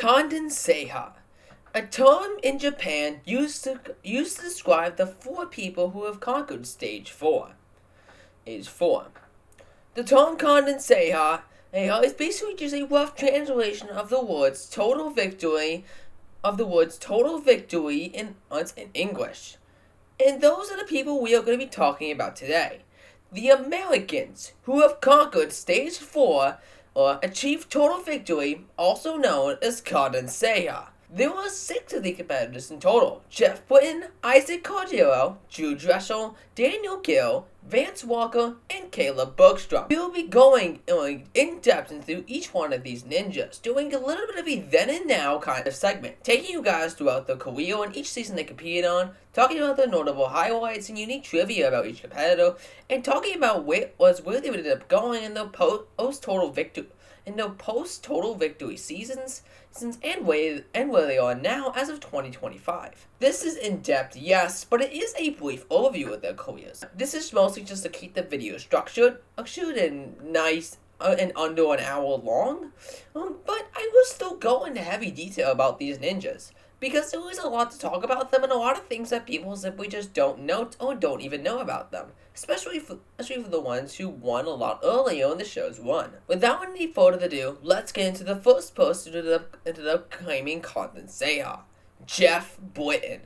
Kandenseiha, a term in Japan used to describe the 4 people who have conquered Stage 4. The term Kandenseiha is basically just a rough translation of the words total victory in English. And those are the people we are going to be talking about today. The Americans who have conquered Stage 4 or achieved total victory, also known as Kandenseiha. There were 6 of the competitors in total: Geoff Britten, Issac Caldiero, Dreschel, Daniel Gill, Vance Walker, and Bergstrom. We will be going in depth into each one of these ninjas, doing a little bit of a then and now kind of segment, taking you guys throughout their career and each season they competed on, talking about the notable highlights and unique trivia about each competitor, and talking about where they would end up going in their post-total victory seasons and where they are now as of 2025. This is in-depth, yes, but it is a brief overview of their careers. This is mostly just to keep the video structured and nice and under an hour long, but I will still go into heavy detail about these ninjas, because there is a lot to talk about them and a lot of things that people simply just don't know or don't even know about them, especially for the ones who won a lot earlier in the show's run. Without any further ado, let's get into the first person to ended up claiming Kandenseiha, Geoff Britten.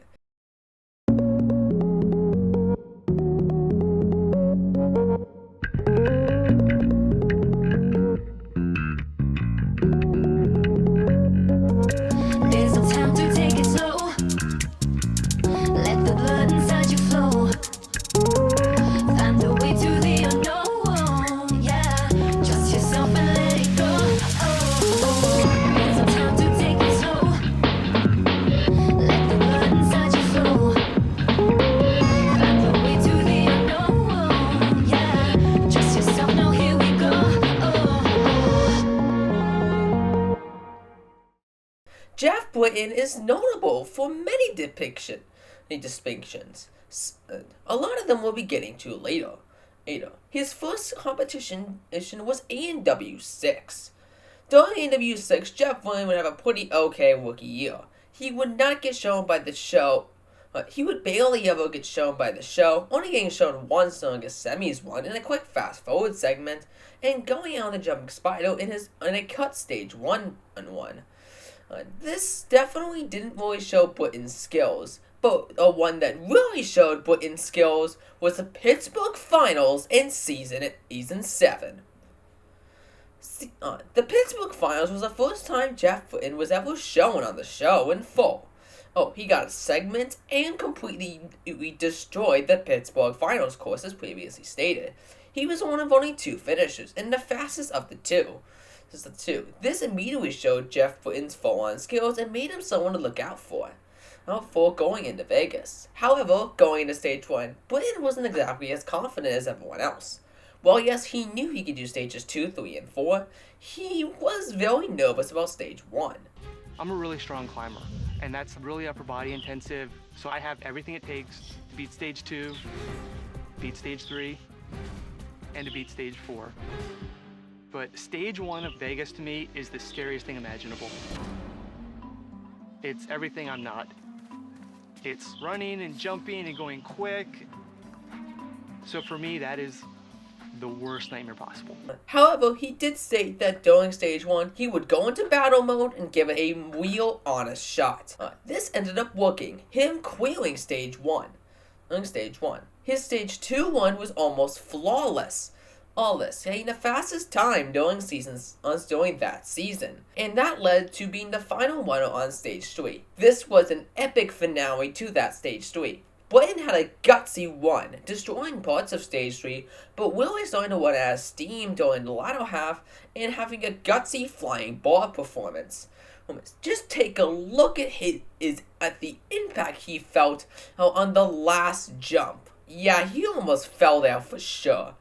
Geoff Britten is notable for many distinctions. A lot of them we'll be getting to later. His first competition was AW6. During AW6, Geoff Britten would have a pretty okay rookie year. He would not get shown by the show. He would barely ever get shown by the show, only getting shown once during a semis run in a quick fast forward segment, and going out on the jumping spider in a cut Stage 1-1. This definitely didn't really show Britten's skills, but one that really showed Britten's skills was the Pittsburgh Finals in Season 7. The Pittsburgh Finals was the first time Geoff Britten was ever shown on the show in full. He got a segment and completely destroyed the Pittsburgh Finals course as previously stated. He was one of only 2 finishers and the fastest of the 2. This immediately showed Geoff Britten's full-on skills and made him someone to look out for going into Vegas. However, going into Stage 1, Britten wasn't exactly as confident as everyone else. While yes, he knew he could do Stages 2, 3, and 4, he was very nervous about Stage 1. I'm a really strong climber, and that's really upper body intensive, so I have everything it takes to beat Stage 2, beat Stage 3, and to beat Stage 4. But Stage 1 of Vegas to me is the scariest thing imaginable. It's everything I'm not. It's running and jumping and going quick. So for me, that is the worst nightmare possible. However, he did state that during Stage 1, he would go into battle mode and give it a real honest shot. This ended up working, him clearing Stage 1. His Stage 2 one was almost flawless. Getting the fastest time during that season, and that led to being the final winner on Stage 3. This was an epic finale to that Stage 3. Britten had a gutsy run, destroying parts of Stage 3, but really starting to run out of steam during the latter half and having a gutsy flying bar performance. Just take a look at at the impact he felt on the last jump. Yeah, he almost fell there for sure.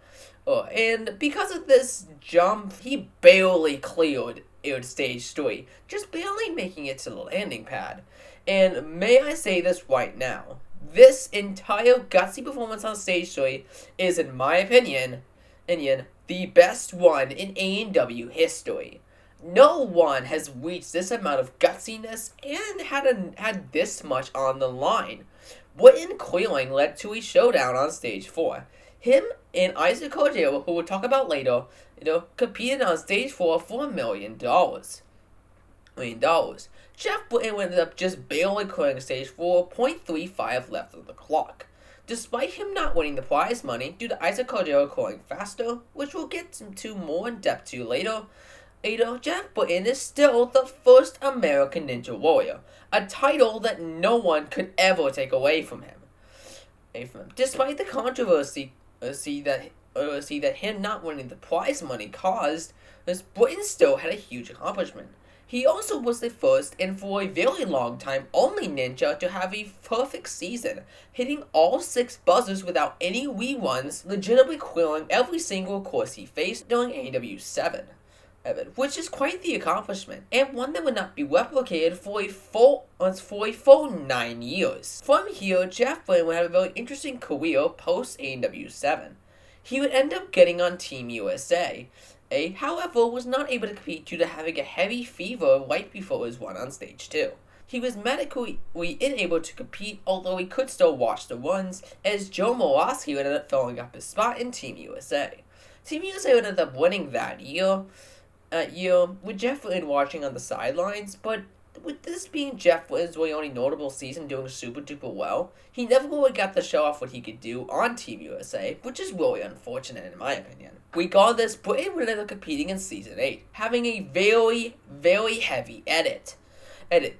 And because of this jump, he barely cleared Stage 3, just barely making it to the landing pad. And may I say this right now, this entire gutsy performance on Stage 3 is, in my opinion, the best one in A&W history. No one has reached this amount of gutsiness and had this much on the line. Britten quailing led to a showdown on stage 4. Him and Issac Caldiero, who we'll talk about later, competed on stage 4 for $1 million. Geoff Britten ended up just barely clearing stage 4, 0.35 left on the clock. Despite him not winning the prize money due to Issac Caldiero clearing faster, which we'll get to more in depth to later, Geoff Britten is still the first American Ninja Warrior, a title that no one could ever take away from him. Despite the controversy that him not winning the prize money caused, Britten still had a huge accomplishment. He also was the first, and for a very long time, only ninja to have a perfect season, hitting all 6 buzzers without any reruns, legitimately clearing every single course he faced during AEW 7. Which is quite the accomplishment, and one that would not be replicated for a full 9 years. From here, Geoff Britten would have a very interesting career post AEW 7. He would end up getting on Team USA, however, was not able to compete due to having a heavy fever right before his run on stage 2. He was medically unable to compete, although he could still watch the runs, as Joe Moroski ended up filling up his spot in Team USA. Team USA ended up winning that year, with Geoff Britten watching on the sidelines, but with this being Geoff Britten's really only notable season doing super duper well, he never really got to show off what he could do on Team USA, which is really unfortunate in my opinion. Regardless, Britten would end up competing in Season 8, having a very, very heavy edit.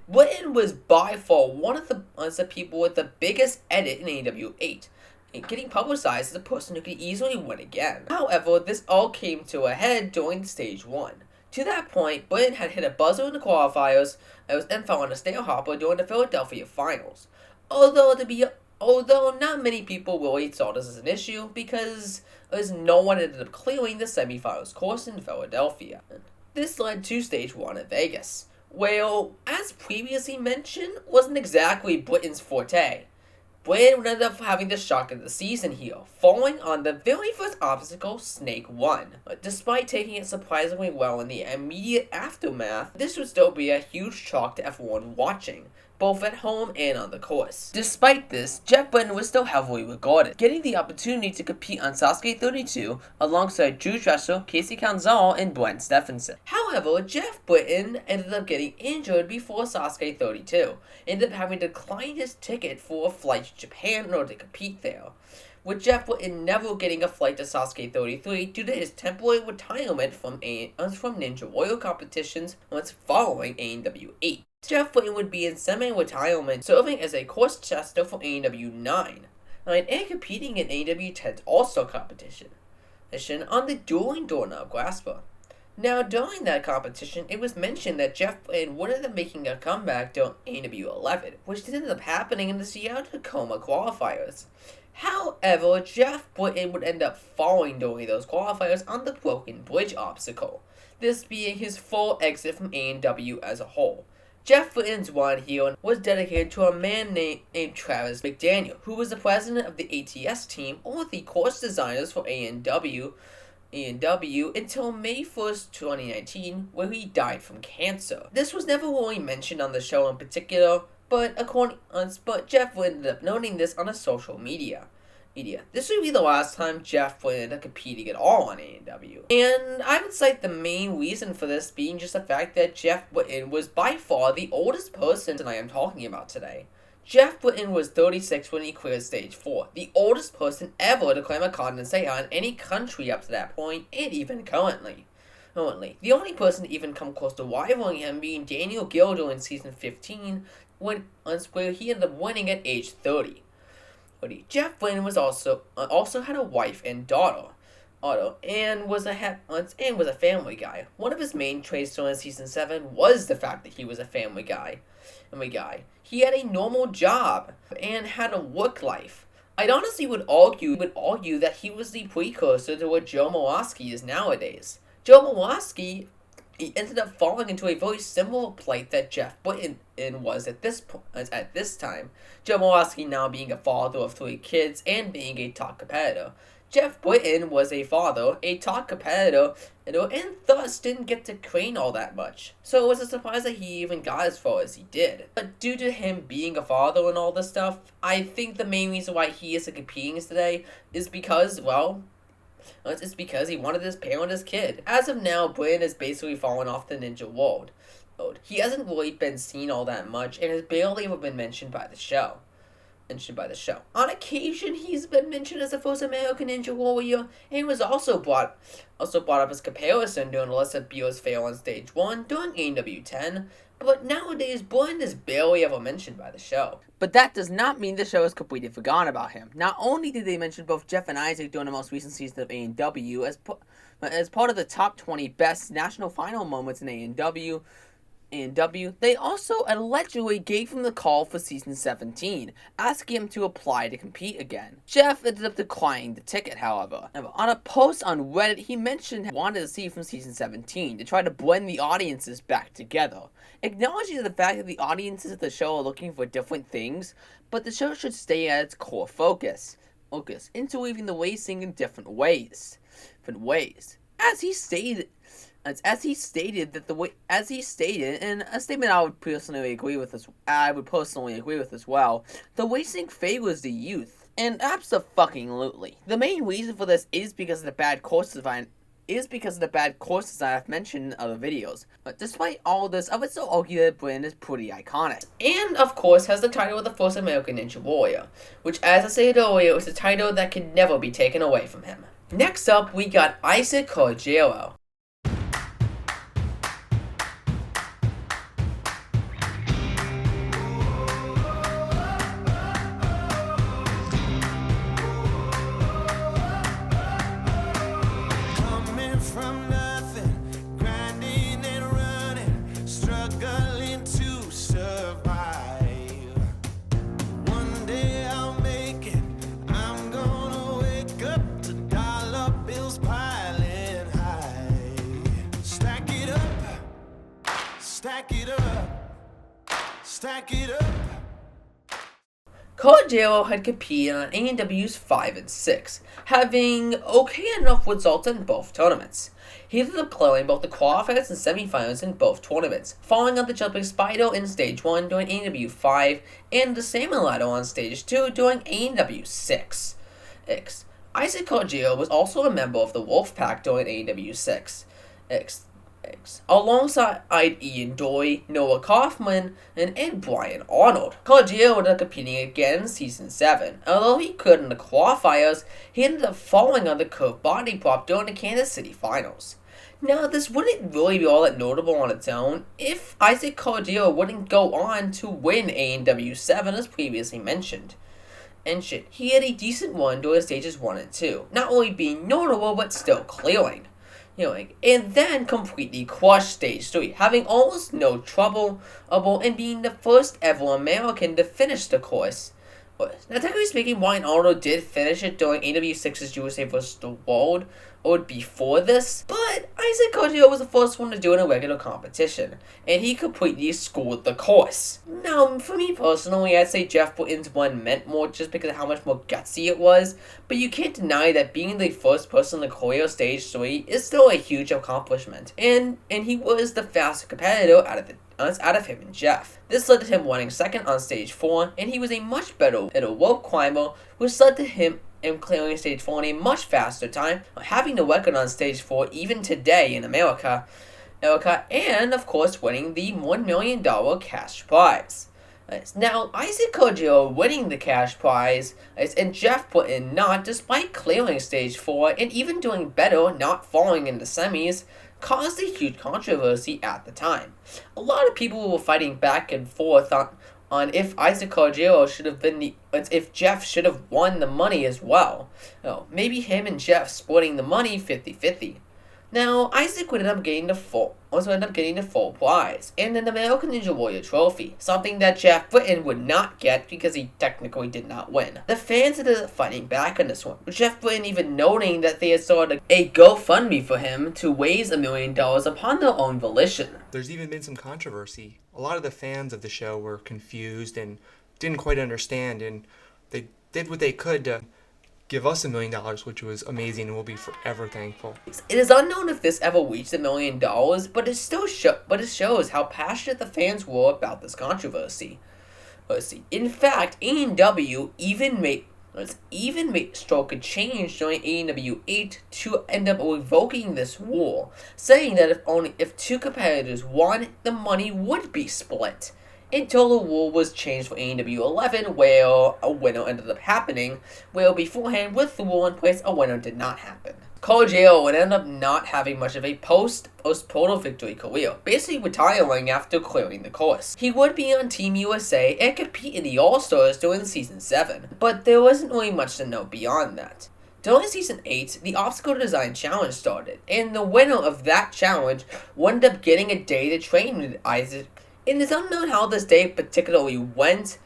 Britten was by far one of the people with the biggest edit in AEW 8, and getting publicized as a person who could easily win again. However, this all came to a head during Stage 1. To that point, Britten had hit a buzzer in the qualifiers and fell on a snail hopper during the Philadelphia finals. Although not many people really saw this as an issue because no one ended up clearing the semifinals course in Philadelphia. This led to Stage 1 at Vegas, where, as previously mentioned, wasn't exactly Britten's forte. Britten ended up having the shock of the season here, falling on the very first obstacle, Snake 1. Despite taking it surprisingly well in the immediate aftermath, this would still be a huge shock to everyone watching, both at home and on the course. Despite this, Geoff Britten was still heavily regarded, getting the opportunity to compete on Sasuke 32 alongside Drew Dreschel, Casey Gonzalez, and Brent Stephenson. However, Geoff Britten ended up getting injured before Sasuke 32, ended up having to decline his ticket for a flight to Japan in order to compete there, with Geoff Britten never getting a flight to Sasuke 33 due to his temporary retirement from Ninja Warrior competitions following AEW 8. Geoff Britten would be in semi-retirement, serving as a course tester for AEW 9, and competing in AEW 10's All-Star competition on the Dueling Doorknob Grasper. Now, during that competition, it was mentioned that Geoff Britten would end up making a comeback during AEW 11, which ended up happening in the Seattle-Tacoma qualifiers. However, Geoff Britten would end up falling during those qualifiers on the Broken Bridge obstacle, this being his full exit from AEW as a whole. Geoff Britten's run here was dedicated to a man named Travis McDaniel, who was the president of the ATS team, or the course designers for AEW until May 1st, 2019, where he died from cancer. This was never really mentioned on the show in particular, but Geoff ended up noting this on his social media. This would be the last time Geoff Britten ended up competing at all on AEW. And I would cite the main reason for this being just the fact that Geoff Britten was by far the oldest person I am talking about today. Geoff Britten was 36 when he cleared Stage 4, the oldest person ever to claim a condensate in any country up to that point, and even currently. The only person to even come close to rivaling him being Daniel Gildo in Season 15, where he ended up winning at age 30. Geoff Britten was also had a wife and daughter, and was a family guy. One of his main traits during Season 7 was the fact that he was a family guy. He had a normal job and had a work life. I'd honestly would argue that he was the precursor to what Joe Moroski is nowadays. Joe Moroski, he ended up falling into a very similar plight that Geoff Britten was at this time. Joe Moroski now being a father of 3 kids and being a top competitor. Geoff Britten was a father, a top competitor, and thus didn't get to train all that much. So it was a surprise that he even got as far as he did. But due to him being a father and all this stuff, I think the main reason why he isn't competing today is because, well, it's because he wanted his parent his kid. As of now, Britten has basically fallen off the ninja world. He hasn't really been seen all that much and has barely ever been mentioned by the show. On occasion, he's been mentioned as the first American Ninja Warrior, and he was also brought up as comparison during the list of Beer's fail on stage 1 during AEW 10, but nowadays, Britten is barely ever mentioned by the show. But that does not mean the show has completely forgotten about him. Not only did they mention both Geoff and Issac during the most recent season of AEW as part of the top 20 best national final moments in AEW, they also allegedly gave him the call for season 17, asking him to apply to compete again. Geoff ended up declining the ticket, however. On a post on Reddit, he mentioned he wanted to see from season 17 to try to blend the audiences back together, acknowledging the fact that the audiences of the show are looking for different things, but the show should stay at its core focus, interweaving the racing in different ways. As he stated, and a statement I would personally agree with as well, the racing favors the youth, and abso-fucking-lutely. The main reason for this is because of the bad course design I've mentioned in other videos. But despite all this, I would still argue that Britten is pretty iconic. And, of course, has the title of the first American Ninja Warrior, which, as I said earlier, is a title that can never be taken away from him. Next up, we got Issac Caldiero. Stack it up. Caldiero had competed on AEW's 5 and 6, having okay enough results in both tournaments. He ended up clearing both the qualifiers and semifinals in both tournaments, falling on the Jumping Spider in Stage 1 during AEW 5 and the Salmon Ladder on Stage 2 during AEW 6. Issac Caldiero was also a member of the Wolfpack during AEW 6. Alongside Ian Doyle, Noah Kaufman, and Brian Arnold. Caldiero ended up competing again in Season 7. Although he could in the qualifiers, he ended up falling on the curved body prop during the Kansas City Finals. Now, this wouldn't really be all that notable on its own if Issac Caldiero wouldn't go on to win AEW 7 as previously mentioned. He had a decent run during Stages 1 and 2, not only being notable but still clearing. And then completely crushed Stage 3, having almost no trouble and being the first ever American to finish the course. Now, technically speaking, Brian Arnold did finish it during AW6's USA vs. the World, or before this, but Issac Caldiero was the first one to do it in a regular competition, and he completely schooled the course. Now, for me personally, I'd say Geoff Britten's one meant more just because of how much more gutsy it was, but you can't deny that being the first person to clear Stage 3 is still a huge accomplishment, and he was the fastest competitor out of him and Geoff. This led to him winning second on Stage 4, and he was a much better rope climber, which led to him clearing Stage 4 in a much faster time, having the record on Stage 4 even today in America, and of course winning the $1 million cash prize. Now, Issac Caldiero winning the cash prize, and Geoff Britten not, despite clearing Stage 4 and even doing better, not falling in the semis, caused a huge controversy at the time. A lot of people were fighting back and forth on if Issac Caldiero should have been if Geoff should have won the money as well. Maybe him and Geoff splitting the money 50-50. Now, Issac would end up getting the full prize, and an American Ninja Warrior trophy, something that Geoff Britten would not get because he technically did not win. The fans ended up fighting back on this one, with Geoff Britten even noting that they had started a GoFundMe for him to raise $1 million upon their own volition. There's even been some controversy. A lot of the fans of the show were confused and didn't quite understand, and they did what they could to give us $1 million, which was amazing, and we'll be forever thankful. It is unknown if this ever reached $1 million, but it shows how passionate the fans were about this controversy. Let's see. In fact, AEW even made stroke a change during AEW 8 to end up revoking this rule, saying that if two competitors won, the money would be split. Until the rule was changed for AEW 11, where a winner ended up happening, where beforehand, with the rule in place, a winner did not happen. Caldiero would end up not having much of a post-Proto victory career, basically retiring after clearing the course. He would be on Team USA and compete in the All-Stars during Season 7, but there wasn't really much to know beyond that. During Season 8, the Obstacle Design Challenge started, and the winner of that challenge would end up getting a day to train with Issac. It is unknown how this day particularly went,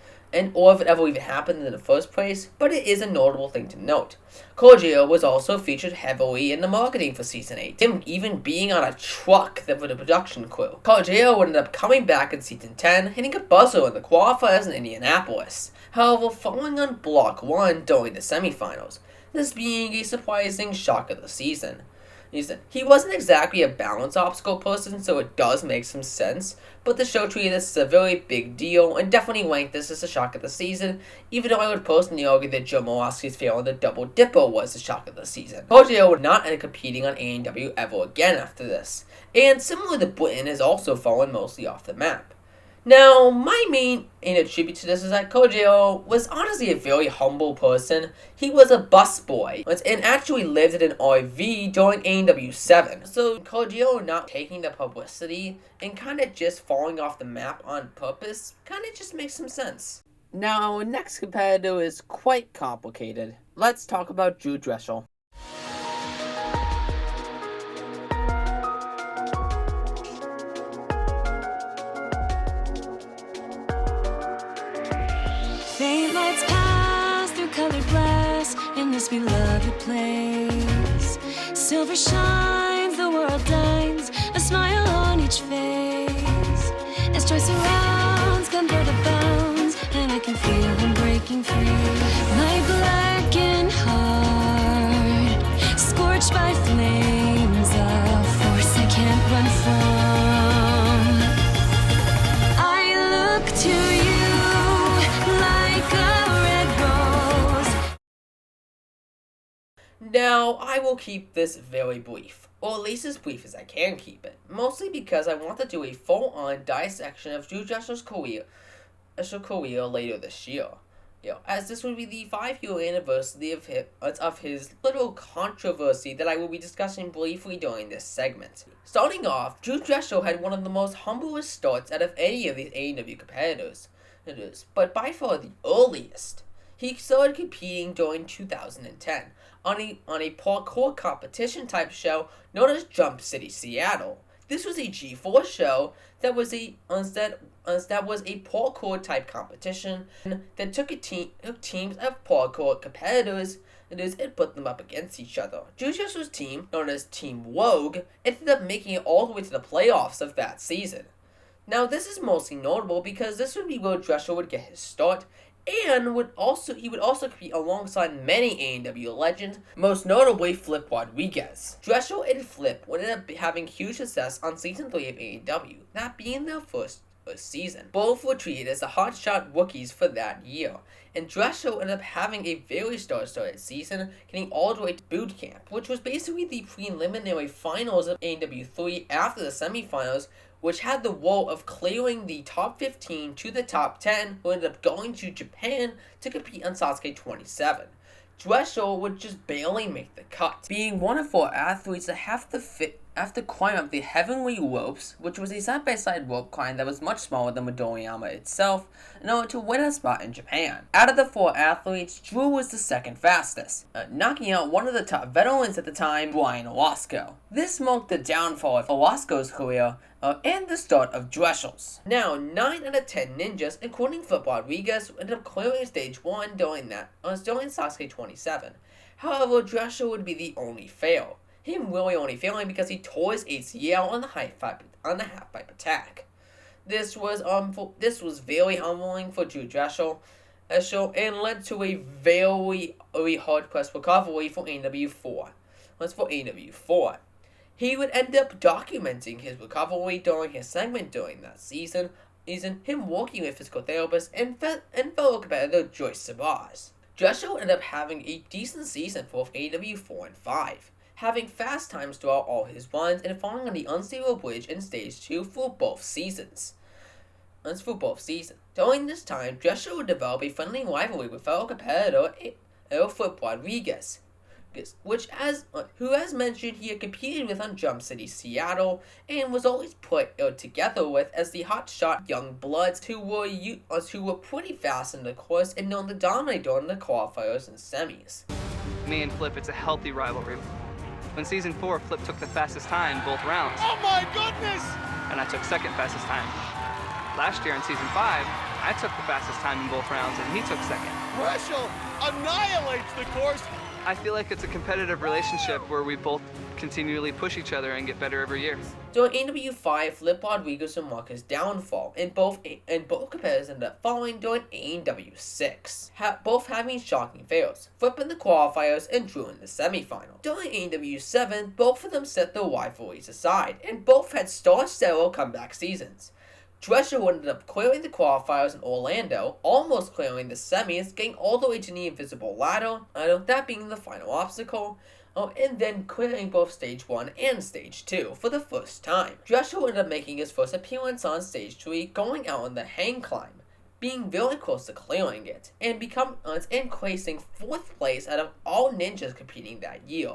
or if it ever even happened in the first place, but it is a notable thing to note. Caldiero was also featured heavily in the marketing for Season 8, him even being on a truck for the production crew. Caldiero would end up coming back in Season 10, hitting a buzzer in the qualifiers in Indianapolis, however falling on Block 1 during the semifinals, this being a surprising shock of the season. He wasn't exactly a balanced obstacle person, so it does make some sense, but the show treated this as a very big deal, and definitely ranked this as a shock of the season, even though I would personally argue that Joe Morosky's fail on the Double Dipper was the shock of the season. Caldiero would not end up competing on AEW ever again after this, and similar to Britten, has also fallen mostly off the map. Now, my main tribute to this is that Caldiero was honestly a very humble person. He was a busboy and actually lived in an RV during AEW 7. So Caldiero not taking the publicity and kind of just falling off the map on purpose kind of just makes some sense. Now, next competitor is quite complicated. Let's talk about Drew Dreschel. Faint lights pass through colored glass in this beloved place. Silver shines, the world dines, a smile on each face. As joy surrounds, comfort abounds, and I can feel them breaking free. My blackened heart, scorched by flames of force I can't run from. I look to you. Now, I will keep this very brief, or at least as brief as I can keep it, mostly because I want to do a full-on dissection of Drew Dreschel's career later this year. As this will be the 5-year anniversary of his little controversy that I will be discussing briefly during this segment. Starting off, Drew Dreschel had one of the most humblest starts out of any of these AEW competitors. But by far the earliest. He started competing during 2010 on a parkour competition type show known as Jump City Seattle. This was a G4 show that was a parkour type competition that took teams of parkour competitors and put them up against each other. Drew Dressel's team, known as Team Rogue, ended up making it all the way to the playoffs of that season. Now, this is mostly notable because this would be where Dreschel would get his start, and he would also compete alongside many AEW legends, most notably Flip Rodriguez. Dreschel and Flip would end up having huge success on Season 3 of AEW, that being their first season. Both were treated as the hotshot rookies for that year, and Dreschel ended up having a very star-studded season, getting all the way to boot camp, which was basically the preliminary finals of AEW 3 after the semifinals, which had the role of clearing the top 15 to the top 10, who ended up going to Japan to compete on Sasuke 27. Dreschel would just barely make the cut, being one of 4 athletes that have to climb up the Heavenly Ropes, which was a side-by-side rope climb that was much smaller than Midoriyama itself, in order to win a spot in Japan. Out of the 4 athletes, Drew was the second fastest, knocking out one of the top veterans at the time, Brian Olasco. This marked the downfall of Olasco's career, and the start of Dreschel's. Now, 9 out of 10 ninjas, including Flip Rodriguez, ended up clearing stage 1 during Sasuke 27. However, Dreschel would be the only fail. Him really only failing because he tore his ACL on the half-pipe attack. This was very humbling for Drew Dreschel, and led to a very hard-pressed recovery for AEW4. As for AEW4, he would end up documenting his recovery during his segment during that season, him working with physical therapist and fellow competitor Joyce Sabaz. Dreschel ended up having a decent season for both AEW 4 and 5, having fast times throughout all his runs and falling on the unstable bridge in Stage 2 for both seasons. During this time, Dreschel would develop a friendly rivalry with fellow competitor Flip Rodriguez, who as mentioned he had competed with on Jump City Seattle and was always put together with as the hotshot young bloods who were pretty fast in the course and known to dominate during the qualifiers and semis. Me and Flip, it's a healthy rivalry. When Season 4, Flip took the fastest time both rounds. Oh my goodness! And I took second fastest time. Last year in Season 5, I took the fastest time in both rounds and he took second. Dreschel annihilates the course. I feel like it's a competitive relationship where we both continually push each other and get better every year. During AEW 5, Flip Rodriguez and Marcus' downfall, and both competitors ended up falling during AEW 6, both having shocking fails, Flip in the qualifiers and Drew in the semifinal. During AEW 7, both of them set their rivalries aside, and both had star-stellar comeback seasons. Dreschel ended up clearing the qualifiers in Orlando, almost clearing the semis, getting all the way to the invisible ladder, that being the final obstacle, and then clearing both Stage 1 and Stage 2 for the first time. Dreschel ended up making his first appearance on Stage 3, going out on the hang climb, being very close to clearing it, and placing 4th place out of all ninjas competing that year.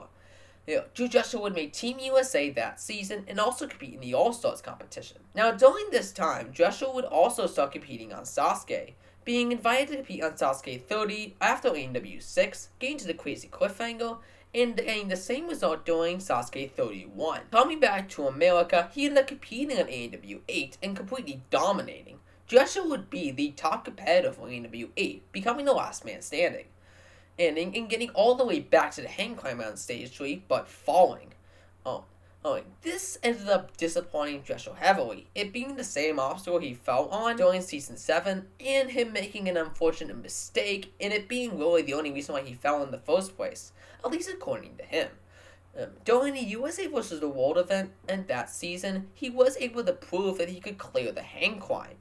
Dreschel would make Team USA that season and also compete in the All-Stars competition. Now, during this time, Dreschel would also start competing on Sasuke, being invited to compete on Sasuke 30 after AEW 6, getting to the crazy cliffhanger, and getting the same result during Sasuke 31. Coming back to America, he ended up competing on AEW 8 and completely dominating. Dreschel would be the top competitor for AEW 8, becoming the last man standing, and getting all the way back to the hang climb on Stage 3, but falling. This ended up disappointing Dreschel heavily, it being the same obstacle he fell on during Season 7, and him making an unfortunate mistake, and it being really the only reason why he fell in the first place, at least according to him. During the USA vs. the World event and that season, he was able to prove that he could clear the hang climb,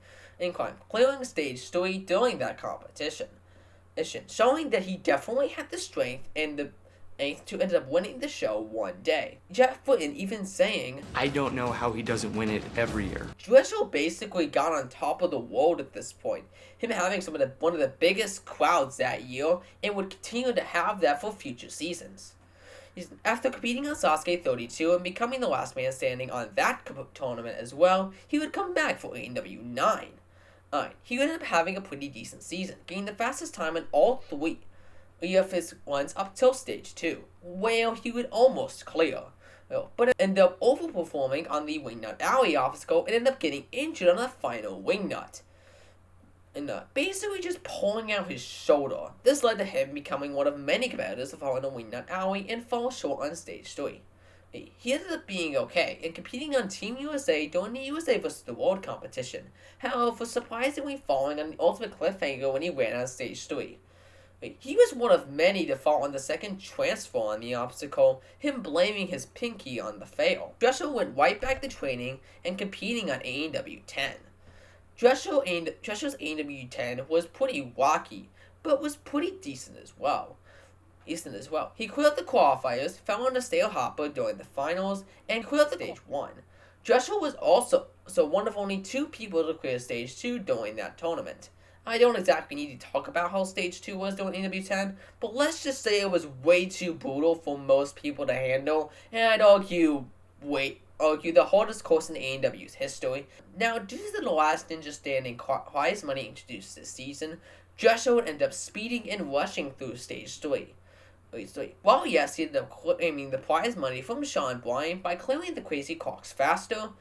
clearing Stage 3 during that competition, showing that he definitely had the strength and the to end up winning the show one day. Geoff Britten even saying, I don't know how he doesn't win it every year. Dreschel basically got on top of the world at this point, him having one of the biggest crowds that year, and would continue to have that for future seasons. After competing on Sasuke 32 and becoming the last man standing on that tournament as well, he would come back for AEW 9. He ended up having a pretty decent season, getting the fastest time in all 3 of his runs up till Stage 2, where he would almost clear, but ended up overperforming on the Wingnut Alley obstacle and ended up getting injured on the final Wingnut, and basically just pulling out his shoulder. This led to him becoming one of many competitors to fall in the Wingnut Alley and fall short on Stage 3. He ended up being okay and competing on Team USA during the USA vs. the World competition, however surprisingly falling on the ultimate cliffhanger when he ran on Stage 3. He was one of many to fall on the second transfer on the obstacle, him blaming his pinky on the fail. Dreschel went right back to training and competing on AEW 10. Dreschel's AEW 10 was pretty rocky, but was pretty decent as well. He cleared the qualifiers, fell on a stale hopper during the finals, and cleared the Stage 1. Dreschel was also one of only 2 people to clear Stage 2 during that tournament. I don't exactly need to talk about how Stage 2 was during AEW 10, but let's just say it was way too brutal for most people to handle, and I'd argue the hardest course in AEW's history. Now, due to the last Ninja Standing prize money introduced this season, Dreschel would end up speeding and rushing through Stage 3. While yes, he ended up claiming the prize money from Sean Bryan by clearing the Crazy Cox faster,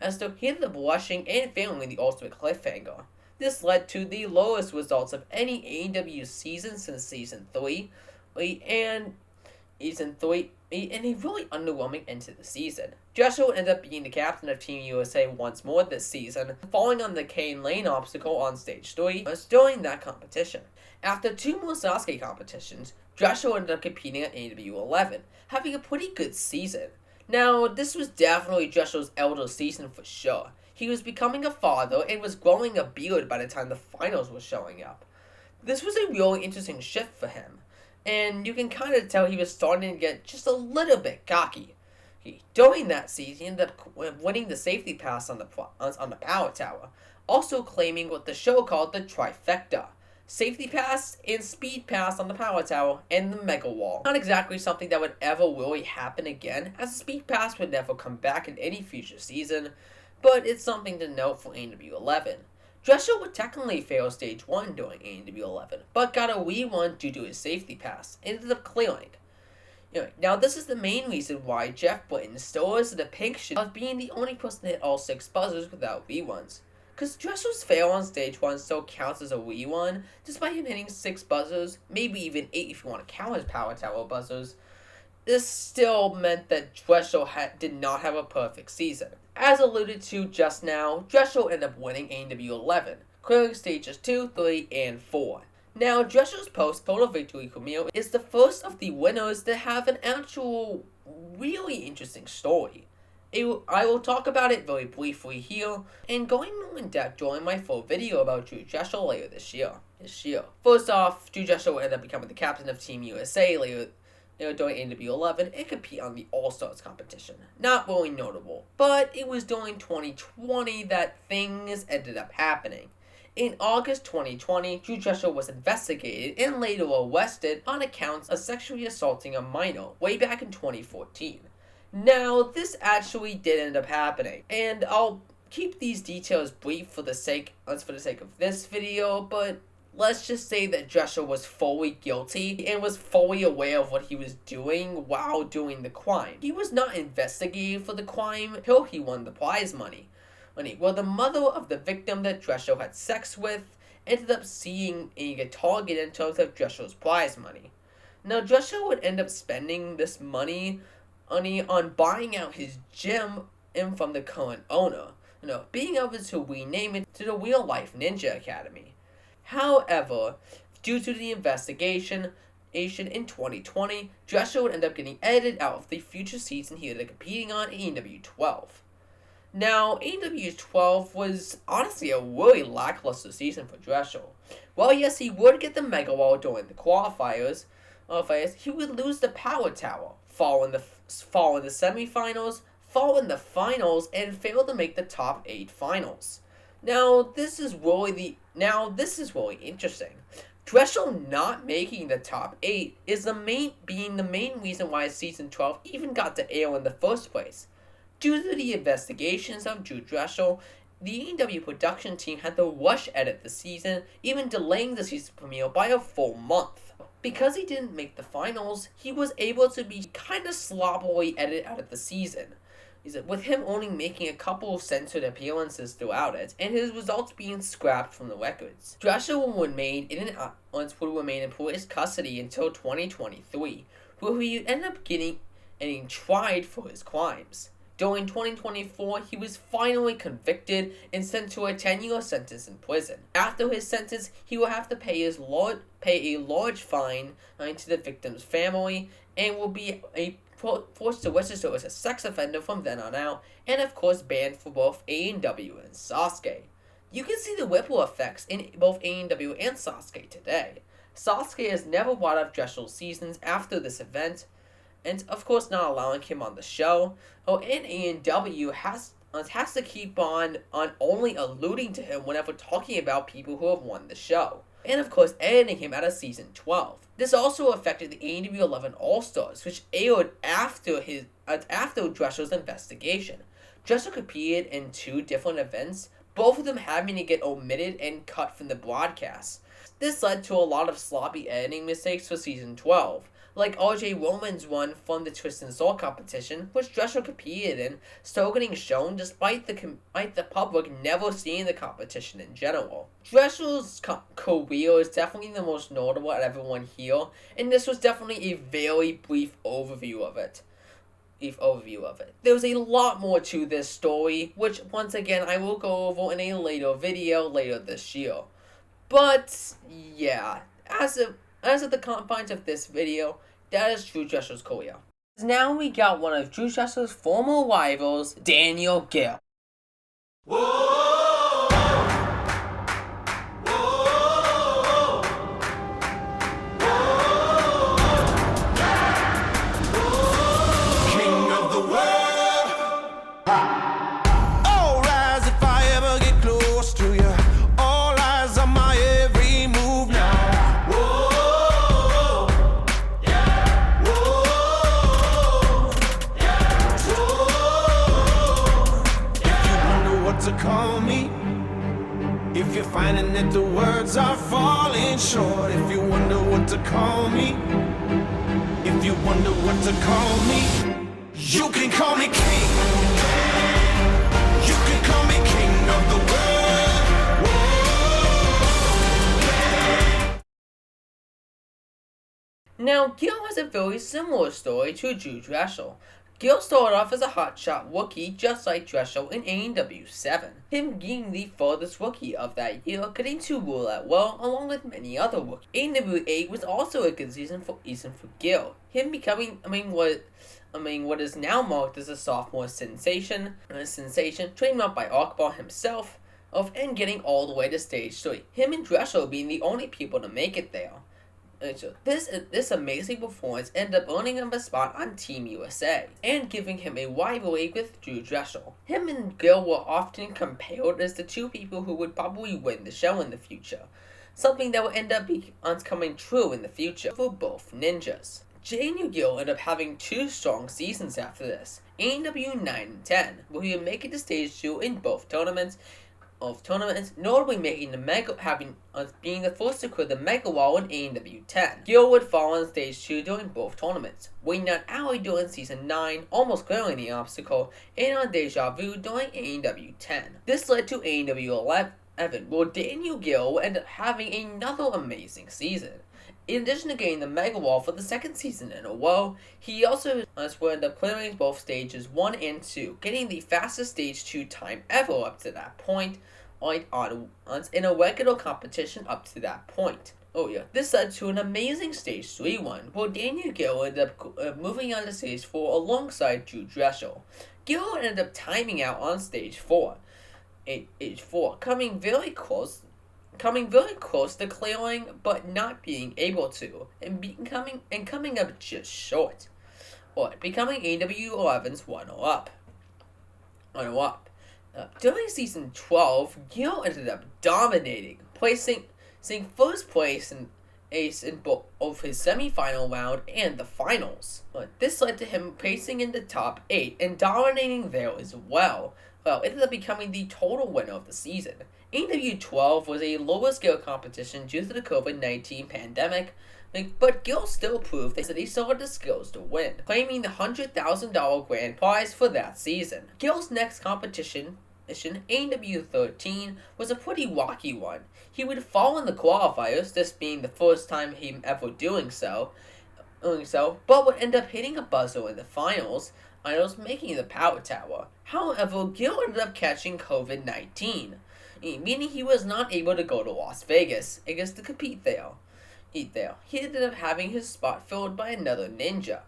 as though he ended up rushing and failing the ultimate cliffhanger. This led to the lowest results of any AEW season since Season 3, and season 3, and a really underwhelming end to the season. Dreschel ended up being the captain of Team USA once more this season, falling on the Cane Lane obstacle on stage 3 during that competition. After 2 more Sasuke competitions, Dreschel ended up competing at AEW 11, having a pretty good season. Now, this was definitely Dreschel's elder season for sure. He was becoming a father and was growing a beard by the time the finals were showing up. This was a really interesting shift for him, and you can kind of tell he was starting to get just a little bit cocky. During that season, he ended up winning the safety pass on the Power Tower, also claiming what the show called the trifecta: safety pass and speed pass on the Power Tower and the Mega Wall. Not exactly something that would ever really happen again, as the speed pass would never come back in any future season, but it's something to note for AEW 11. Dreschel would technically fail stage 1 during AEW 11, but got a re-1 due to his safety pass, and ended up clearing. Now this is the main reason why Geoff Britten still has the depiction of being the only person to hit all 6 buzzers without re-1s. Because Dreschel's fail on stage 1 still counts as a re-1, despite him hitting 6 buzzers, maybe even 8 if you want to count his Power Tower buzzers. This still meant that Dreschel did not have a perfect season. As alluded to just now, Dreschel ended up winning AEW 11, clearing stages 2, 3, and 4. Now, Dreschel's post-total victory premiere is the first of the winners to have an actual, really interesting story. I will talk about it very briefly here, and going more in depth during my full video about Drew Dreschel later this year. First off, Drew Dreschel ended up becoming the captain of Team USA later during AEW 11 and compete on the All-Stars competition. Not really notable, but it was during 2020 that things ended up happening. In August 2020, Drew Dreschel was investigated and later arrested on accounts of sexually assaulting a minor way back in 2014. Now, this actually did end up happening, and I'll keep these details brief for the sake of this video, but let's just say that Dreschel was fully guilty and was fully aware of what he was doing while doing the crime. He was not investigated for the crime until he won the prize money. Well, the mother of the victim that Dreschel had sex with ended up seeing a target in terms of Dreschel's prize money. Now, Dreschel would end up spending this money on buying out his gym and from the current owner, being able to rename it to the Real Life Ninja Academy. However, due to the investigation in 2020, Dreschel would end up getting edited out of the future season he ended up competing on AEW 12. Now, AEW 12 was honestly a really lackluster season for Dreschel. While yes, he would get the Mega Wall during the qualifiers, he would lose the Power Tower, fall in the semifinals, fall in the finals, and fail to make the top 8 finals. Now this is really interesting. Dreschel not making the top 8 is the main reason why season 12 even got to air in the first place. Due to the investigations of Drew Dreschel, the AEW production team had to rush edit the season, even delaying the season premiere by a full month. Because he didn't make the finals, he was able to be kind of sloppily edited out of the season, with him only making a couple of censored appearances throughout it, and his results being scrapped from the records. Dreschel would remain in police custody until 2023, where he ended up getting tried for his crimes. During 2024, he was finally convicted and sent to a 10-year sentence in prison. After his sentence, he will have to pay a large fine to the victim's family, and will be forced to register as a sex offender from then on out, and of course banned for both AEW and Sasuke. You can see the ripple effects in both AEW and Sasuke today. Sasuke has never brought up Dreschel's seasons after this event, and of course not allowing him on the show. And AEW has to keep on only alluding to him whenever talking about people who have won the show. And of course editing him out of season 12. This also affected the AEW 11 All-Stars, which aired after Dreschel's investigation. Dreschel competed in 2 different events, both of them having to get omitted and cut from the broadcast. This led to a lot of sloppy editing mistakes for season 12, like RJ Roman's run from the Twist and Soul competition, which Dreschel competed in, still getting shown despite the public never seeing the competition in general. Dreschel's career is definitely the most notable out of everyone here, and this was definitely a very brief overview of it. There's a lot more to this story, which once again I will go over in a later video later this year. But yeah, as of the confines of this video, that is Drew Dreschel's career. Now we got one of Drew Dreschel's former rivals, Daniel Gill. If you're finding that the words are falling short, if you wonder what to call me, if you wonder what to call me, you can call me king. You can call me king of the world. Now, Gill has a very similar story to Drew Dreschel. Gill started off as a hotshot rookie just like Dreschel in AEW 7, him being the furthest rookie of that year, getting to Roulette well along with many other rookies. AEW 8 was also a good season for Gill, him becoming what is now marked as a sophomore sensation, trademarked by Akbar himself, and getting all the way to stage 3, him and Dreschel being the only people to make it there. This amazing performance ended up earning him a spot on Team USA and giving him a rivalry with Drew Dreschel. Him and Gill were often compared as the two people who would probably win the show in the future, something that would end up becoming true in the future for both ninjas. Daniel Gill ended up having 2 strong seasons after this, AEW 9 and 10, where he would make it to stage 2 in both tournaments, notably making being the first to clear the Mega Wall in AEW 10. Gill would fall on stage 2 during both tournaments, winning on Alley during Season 9, almost clearing the obstacle, and on Deja Vu during AEW 10. This led to AEW 11, where Daniel Gill would end up having another amazing season. In addition to getting the Mega Wall for the second season in a row, he also would end up clearing both stages 1 and 2, getting the fastest stage 2 time ever up to that point, in a regular competition up to that point. This led to an amazing stage 3 one, where Daniel Gill ended up moving on to stage 4 alongside Drew Dreschel. Gill ended up timing out on stage 4, coming very close to clearing, but not being able to, and coming up just short, becoming AEW 11's runner-up. During season 12, Gill ended up dominating, placing first place in both of his semi-final round and the finals. This led to him placing in the top 8 and dominating there as well. It ended up becoming the total winner of the season. AEW 12 was a lower scale competition due to the COVID-19 pandemic, but Gill still proved that he still had the skills to win, claiming the $100,000 grand prize for that season. Gill's next competition, AEW 13, was a pretty rocky one. He would fall in the qualifiers, this being the first time him ever doing so, but would end up hitting a buzzer in the finals, making the Power Tower. However, Gill ended up catching COVID-19, meaning he was not able to go to Las Vegas to compete there. He ended up having his spot filled by another ninja,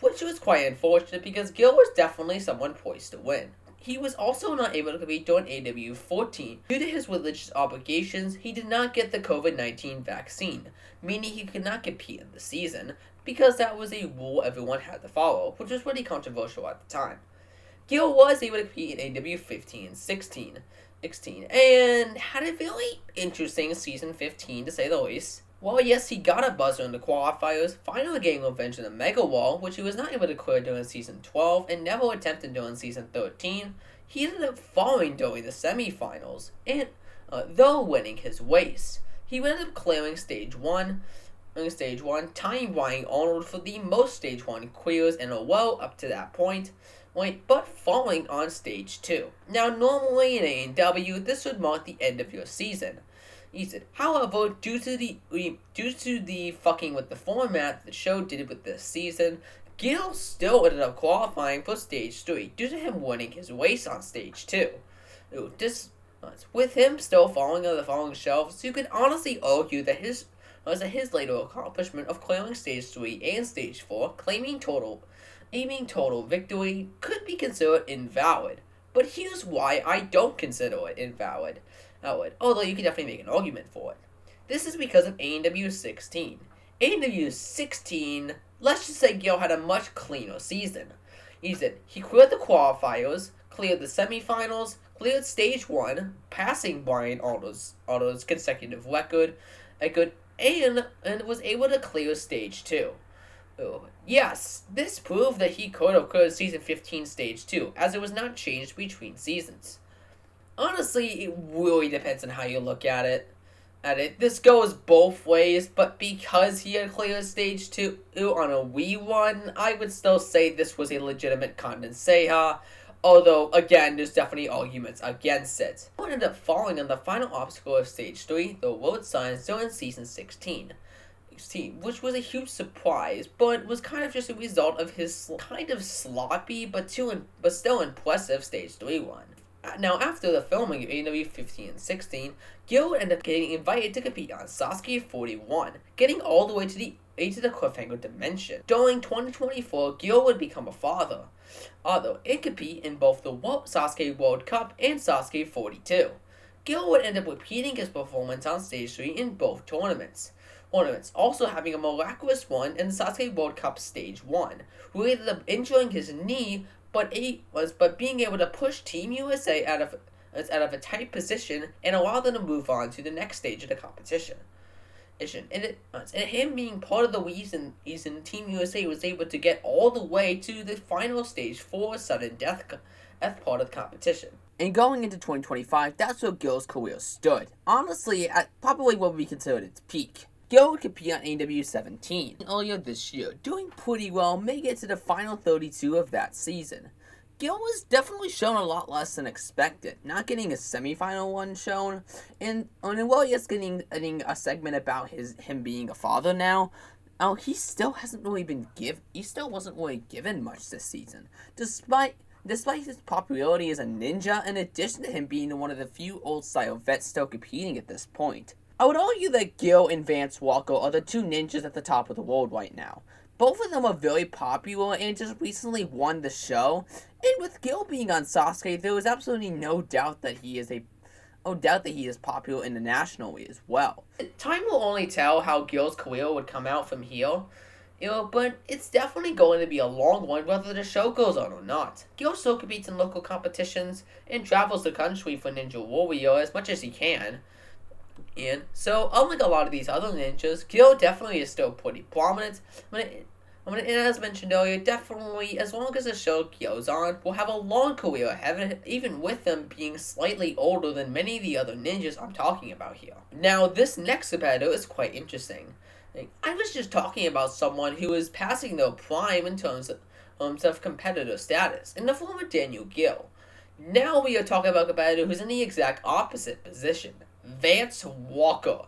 which was quite unfortunate because Gill was definitely someone poised to win. He was also not able to compete during AEW 14. Due to his religious obligations, he did not get the COVID-19 vaccine, meaning he could not compete in the season, because that was a rule everyone had to follow, which was pretty controversial at the time. Gill was able to compete in AEW 15 and 16, and had a very interesting season 15 to say the least. While yes, he got a buzzer in the qualifiers, finally getting revenge in the Mega Wall, which he was not able to clear during Season 12 and never attempted during Season 13, he ended up falling during the semifinals, and though winning his race, he ended up clearing Stage 1, during Stage 1, tying Brian Arnold for the most Stage 1 careers in a row up to that point, but falling on Stage 2. Now, normally in AEW, this would mark the end of your season. However, due to the fucking with the format the show did with this season, Gil still ended up qualifying for Stage 3 due to him winning his race on Stage 2. With him still falling on the following shelves, you could honestly argue that his later accomplishment of clearing Stage 3 and Stage 4, aiming total victory, could be considered invalid. But here's why I don't consider it invalid, although you could definitely make an argument for it. This is because of AEW 16. AEW 16, let's just say Gil had a much cleaner season. He cleared the qualifiers, cleared the semifinals, cleared Stage 1, passing Brian Arnold's consecutive record, and was able to clear Stage 2. Yes, this proved that he could have cleared Season 15 Stage 2, as it was not changed between seasons. Honestly, it really depends on how you look at it. This goes both ways, but because he had cleared Stage 2 on a rerun, I would still say this was a legitimate condensation. Although, again, there's definitely arguments against it. He ended up falling on the final obstacle of Stage 3, the road signs, during Season 16. Which was a huge surprise, but was kind of just a result of his kind of sloppy but still impressive Stage 3 run. Now, after the filming of AEW 15 and 16, Gil would end up getting invited to compete on Sasuke 41, getting all the way to the cliffhanger dimension. During 2024, Gil would become a father, and compete in both the Sasuke World Cup and Sasuke 42. Gil would end up repeating his performance on Stage 3 in both tournaments, also having a miraculous one in the Sasuke World Cup Stage 1, who ended up injuring his knee, but being able to push Team USA out of a tight position and allow them to move on to the next stage of the competition. And him being part of the reason Team USA was able to get all the way to the final Stage 4 sudden death part of the competition. And going into 2025, that's where Gil's career stood. Honestly, at probably what would be considered its peak. Gil would compete on AEW 17 earlier this year, doing pretty well, making it to the final 32 of that season. Gil was definitely shown a lot less than expected, not getting a semifinal one shown, and while yes, getting a segment about him being a father now, he still wasn't really given much this season, despite his popularity as a ninja, in addition to him being one of the few old-style vets still competing at this point. I would argue that Gil and Vance Walker are the two ninjas at the top of the world right now. Both of them are very popular and just recently won the show, and with Gil being on Sasuke, there was absolutely no doubt that he is popular internationally as well. Time will only tell how Gil's career would come out from here, but it's definitely going to be a long one whether the show goes on or not. Gil still competes in local competitions and travels the country for Ninja Warrior as much as he can. And so, unlike a lot of these other ninjas, Gil definitely is still pretty prominent. And as mentioned earlier, definitely, as long as the show goes on, will have a long career ahead, even with them being slightly older than many of the other ninjas I'm talking about here. Now, this next competitor is quite interesting. I was just talking about someone who is passing their prime in terms of competitor status, in the form of Daniel Gil. Now we are talking about a competitor who's in the exact opposite position. Vance Walker.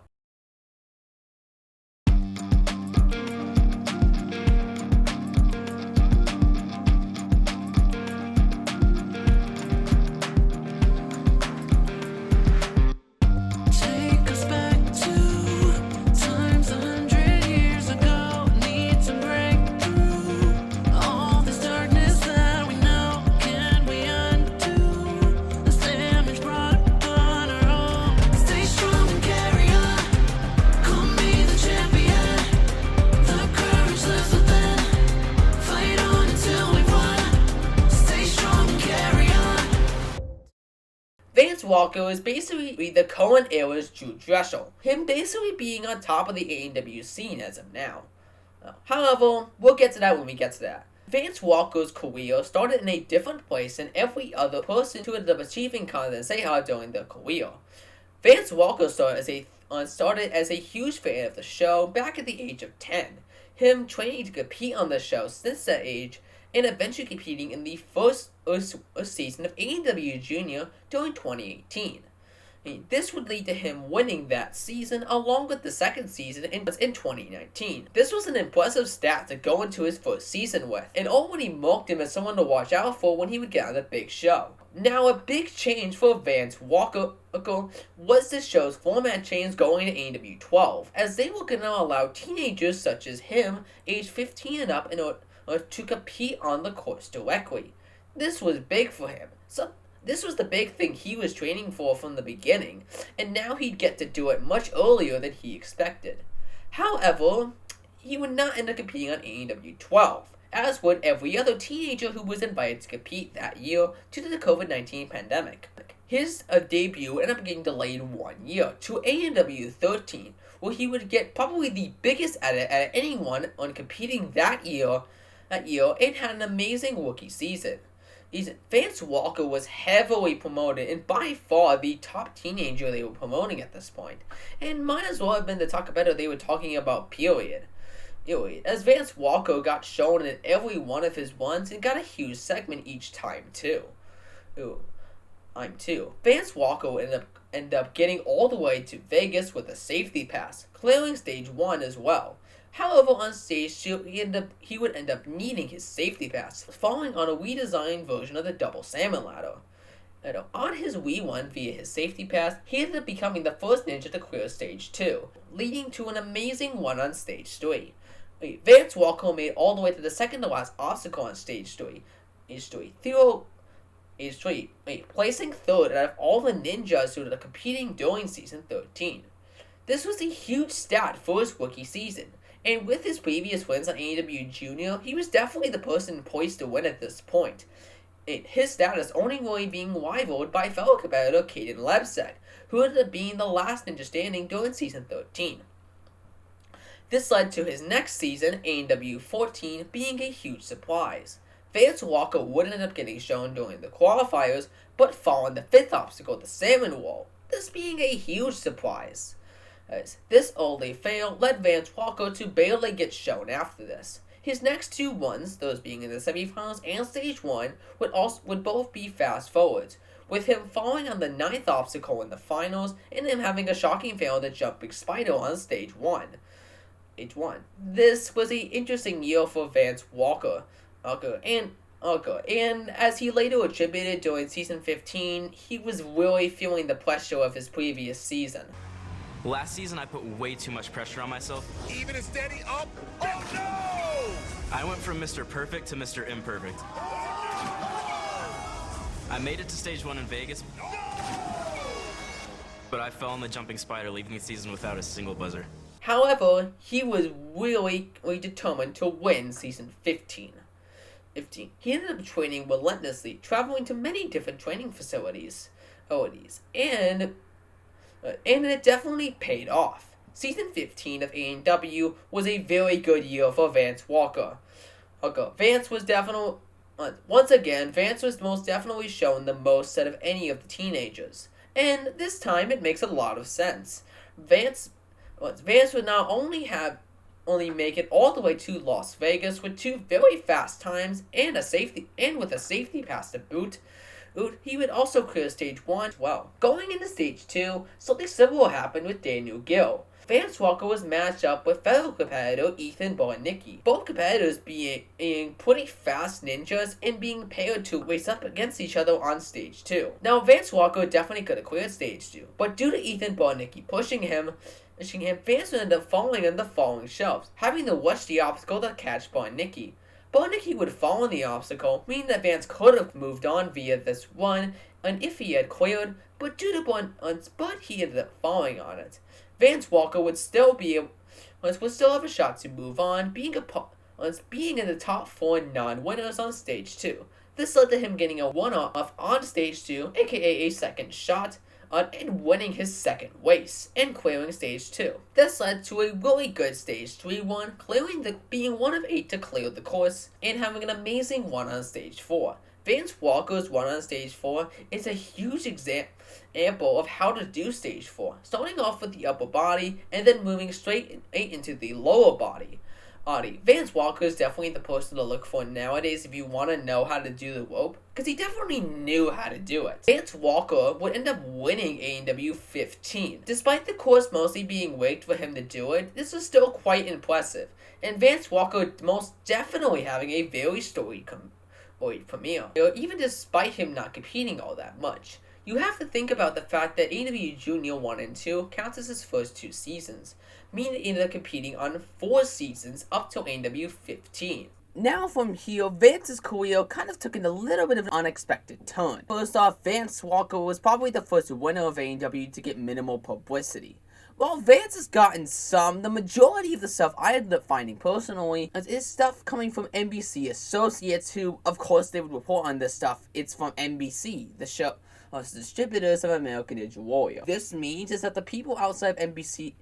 Vance Walker is basically the current era's Drew Dreschel, him basically being on top of the AEW scene as of now. However, we'll get to that when we get to that. Vance Walker's career started in a different place than every other person who ended up achieving condensation during their career. Vance Walker started started as a huge fan of the show back at the age of 10, him training to compete on the show since that age, and eventually competing in the first season of AEW Junior during 2018. This would lead to him winning that season along with the second season in 2019. This was an impressive stat to go into his first season with, and already marked him as someone to watch out for when he would get on the big show. Now, a big change for Vance Walker was the show's format change going to AEW 12, as they were going to allow teenagers such as him, age 15 and up, in order to compete on the course directly. This was big for him. This was the big thing he was training for from the beginning, and now he'd get to do it much earlier than he expected. However, he would not end up competing on AEW 12, as would every other teenager who was invited to compete that year due to the COVID-19 pandemic. His debut ended up getting delayed 1 year to AEW 13, where he would get probably the biggest edit at anyone on competing that year, and had an amazing rookie season. Vance Walker was heavily promoted and by far the top teenager they were promoting at this point, and might as well have been the talk about they were talking about, period. As Vance Walker got shown in every one of his runs and got a huge segment each time too. Vance Walker ended up getting all the way to Vegas with a safety pass, clearing stage 1 as well. However, on stage 2, he would end up needing his safety pass, falling on a redesigned version of the double salmon ladder. On his rerun via his safety pass, he ended up becoming the first ninja to clear stage 2, leading to an amazing run on stage 3. Vance Walker made all the way to the second to last obstacle on stage 3, placing third out of all the ninjas who were competing during season 13. This was a huge stat for his rookie season, and with his previous wins on AEW Junior, he was definitely the person poised to win at this point. His status only really being rivaled by fellow competitor Caden Lebsek, who ended up being the last ninja standing during season 13. This led to his next season, AEW 14, being a huge surprise. Vance Walker would end up getting shown during the qualifiers, but following the 5th obstacle, the Salmon Wall, this being a huge surprise. This early fail led Vance Walker to barely get shown after this. His next 2 runs, those being in the semifinals and stage 1, would both be fast forwards, with him falling on the 9th obstacle in the finals and him having a shocking fail to jumping spider on stage 1. This was an interesting year for Vance Walker, and as he later attributed during season 15, he was really feeling the pressure of his previous season. Last season, I put way too much pressure on myself. Even a steady up. Oh no! I went from Mr. Perfect to Mr. Imperfect. I made it to stage 1 in Vegas, but I fell on the jumping spider, leaving the season without a single buzzer. However, he was really determined to win season 15. He ended up training relentlessly, traveling to many different training facilities, and it definitely paid off. Season 15 of AEW was a very good year for Vance Walker. Vance was most definitely shown the most out of any of the teenagers, and this time it makes a lot of sense. Vance would not only make it all the way to Las Vegas with 2 very fast times and with a safety pass to boot. He would also clear stage 1 as well. Going into stage 2, something similar happened with Daniel Gill. Vance Walker was matched up with fellow competitor Ethan Barnicki, both competitors being pretty fast ninjas and being paired to race up against each other on stage 2. Now, Vance Walker definitely could have cleared stage 2, but due to Ethan Barnicki pushing him, Vance would end up falling on the falling shelves, having to rush the obstacle to catch Barnicki. Barnicki would fall on the obstacle, meaning that Vance could have moved on via this run, and if he had cleared, but he ended up falling on it. Vance Walker would still have a shot to move on, being in the top 4 non-winners on stage 2. This led to him getting a one-off on stage 2, aka a second shot, and winning his second race, and clearing stage 2. This led to a really good stage 3 1, being one of 8 to clear the course, and having an amazing one on stage 4. Vance Walker's run on Stage 4 is a huge example of how to do Stage 4, starting off with the upper body and then moving straight into the lower body. Vance Walker is definitely the person to look for nowadays if you want to know how to do the rope, because he definitely knew how to do it. Vance Walker would end up winning AEW 15. Despite the course mostly being rigged for him to do it, this is still quite impressive, and Vance Walker most definitely having a very storied premiere, even despite him not competing all that much. You have to think about the fact that AEW Junior 1 and 2 counts as his first 2 seasons, meaning he ended up competing on 4 seasons up till AEW 15. Now from here, Vance's career kind of took in a little bit of an unexpected turn. First off, Vance Walker was probably the first winner of AEW to get minimal publicity. While Vance has gotten some, the majority of the stuff I ended up finding personally is stuff coming from NBC associates who, of course, they would report on this stuff. It's from NBC, the show. Distributors of American Ninja Warrior. This means is that the people outside of NBC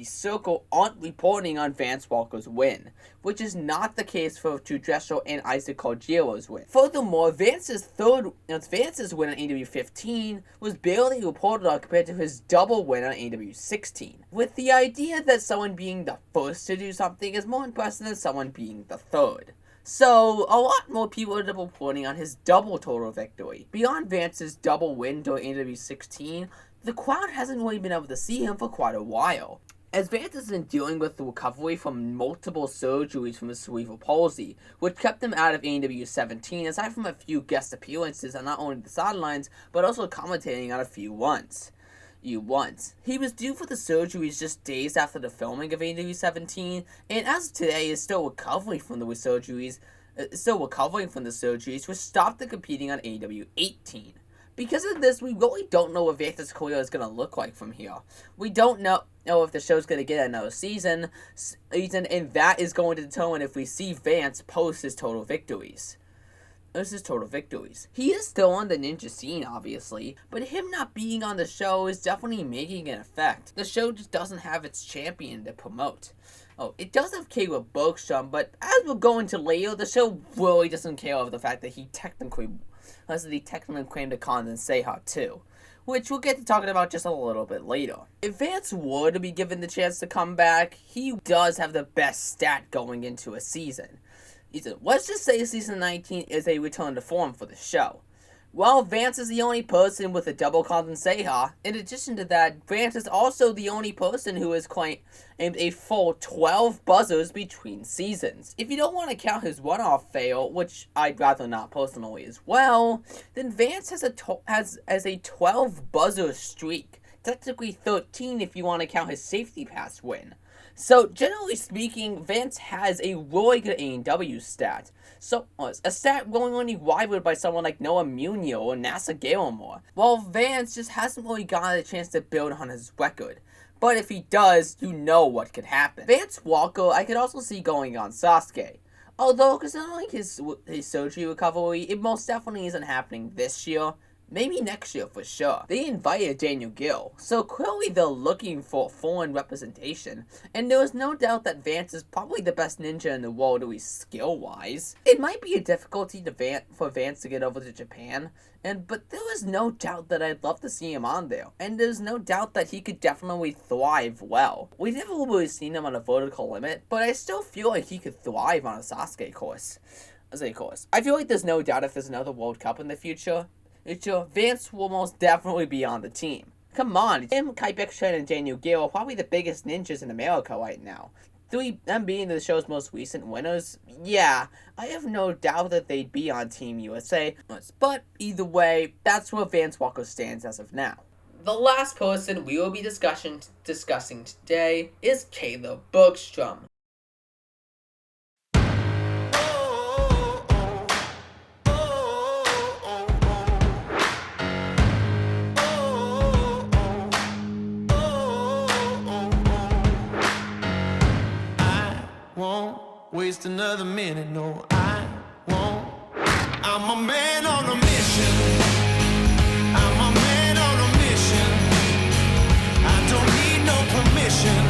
circle aren't reporting on Vance Walker's win, which is not the case for Dreschel and Issac Caldiero's win. Furthermore, Vance's win on AEW 15 was barely reported on compared to his double win on AEW 16, with the idea that someone being the first to do something is more impressive than someone being the third. So, a lot more people ended up reporting on his double total victory. Beyond Vance's double win during AEW 16, the crowd hasn't really been able to see him for quite a while, as Vance has been dealing with the recovery from multiple surgeries from his cerebral palsy, which kept him out of AEW 17, aside from a few guest appearances on not only the sidelines, but also commentating on a few runs. He was due for the surgeries just days after the filming of AEW 17, and as of today is still recovering from the surgeries, which stopped him competing on AEW 18. Because of this, we really don't know what Vance's career is going to look like from here. We don't know if the show's going to get another season, and that is going to determine if we see Vance post his total victories. He is still on the ninja scene, obviously, but him not being on the show is definitely making an effect. The show just doesn't have its champion to promote. It does have Caleb Bergstrom, but as we'll go into later, the show really doesn't care of the fact that he technically claimed to Condensate too, which we'll get to talking about just a little bit later. If Vance were to be given the chance to come back, he does have the best stat going into a season. Let's just say season 19 is a return to form for the show. Well, Vance is the only person with a double Condensate. In addition to that, Vance is also the only person who has claimed a full 12 buzzers between seasons. If you don't want to count his one-off fail, which I'd rather not personally as well, then Vance has a 12 buzzer streak. Technically 13 if you want to count his safety pass win. So, generally speaking, Vance has a really good AEW stat. So, a stat going only rivaled by someone like Noah Munio or NASA Galemore, while Vance just hasn't really gotten a chance to build on his record. But if he does, you know what could happen. Vance Walker, I could also see going on Sasuke. Although, considering his surgery recovery, it most definitely isn't happening this year. Maybe next year for sure. They invited Daniel Gill, so clearly they're looking for foreign representation, and there is no doubt that Vance is probably the best ninja in the world, at least skill-wise. It might be a difficulty for Vance to get over to Japan, but there is no doubt that I'd love to see him on there, and there's no doubt that he could definitely thrive well. We've never really seen him on a vertical limit, but I still feel like he could thrive on a Sasuke course. I feel like there's no doubt if there's another World Cup in the future, Vance will most definitely be on the team. Come on, him, Kai Bergstrom, and Daniel Gill are probably the biggest ninjas in America right now. Them being the show's most recent winners, yeah, I have no doubt that they'd be on Team USA, but either way, that's where Vance Walker stands as of now. The last person we will be discussing today is Caleb Bergstrom. Waste another minute, no, I won't. I'm a man on a mission. I'm a man on a mission. I don't need no permission.